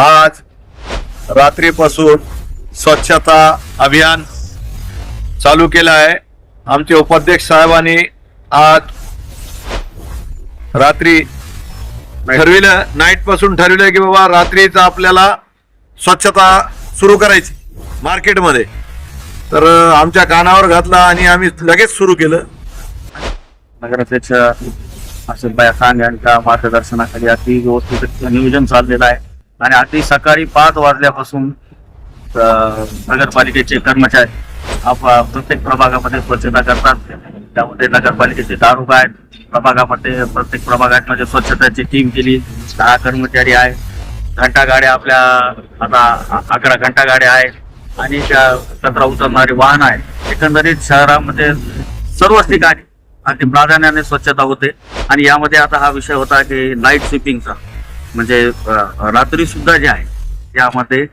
आज रात्रीपासून स्वच्छता अभियान चालू केलं आहे। आमचे उपाध्यक्ष साहेबांनी आज रात्री ठरविलं, नाईट पासून ठरविलं की बाबा रात्रीच आपल्याला स्वच्छता सुरू करायची मार्केटमध्ये। तर आमच्या कानावर घातला आणि आम्ही लगेच सुरू केलं। नगराध्यक्ष आसिफ भाई खान यांच्या मार्गदर्शनाखाली अति व्यवस्थित नियोजन चाललेलं आहे आणि अगदी सकाळी 5 वाजल्यापासून नगरपालिकेचे कर्मचारी प्रत्येक प्रभागामध्ये स्वच्छता करतात। त्यामध्ये नगरपालिकेचे दारोगा आहेत, प्रभागामध्ये प्रत्येक प्रभागामध्ये स्वच्छतेची टीम केली, 10 कर्मचारी आहे, घंटा गाड्या आपल्या आता 11 घंटा गाड्या आहेत आणि त्या कचरा उचलणारी वाहन आहेत। एकंदरीत शहरामध्ये सर्वच ठिकाणी अगदी प्राधान्याने स्वच्छता होते आणि यामध्ये आता हा विषय होता की नाईट स्वीपिंगचा, म्हणजे रात्री सुद्धा जे आहे यामध्ये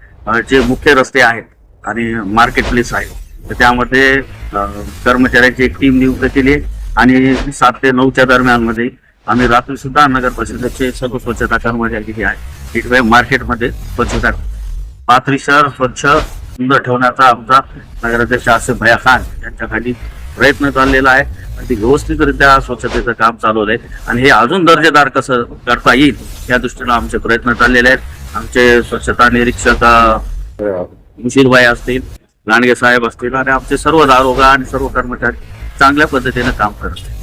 जे मुख्य रस्ते आहेत आणि मार्केट प्लेस आहे तर त्यामध्ये कर्मचाऱ्यांची एक टीम नियुक्त केली आणि 7 ते 9च्या दरम्यान मध्ये आम्ही रात्री सुद्धा नगर परिषदेचे सर्व स्वच्छता कर्मचारी जे आहे इकडे मार्केटमध्ये स्वच्छता पाथरी शहर स्वच्छ सुंदर ठेवण्याचा आमचा नगराध्यक्ष आसिफ भाई खान यांच्या खाली प्रयत्न चाललेला आहे आणि व्यवस्थितरित्या स्वच्छतेचं काम चालवलंय आणि हे अजून दर्जेदार कसं करता येईल या दृष्टीने आमचे प्रयत्न चाललेले आहेत। आमचे स्वच्छता निरीक्षक मुशीरभाई असतील, लांडगे साहेब असतील आणि आमचे सर्व दारोगा आणि सर्व कर्मचारी चांगल्या पद्धतीने काम करतात।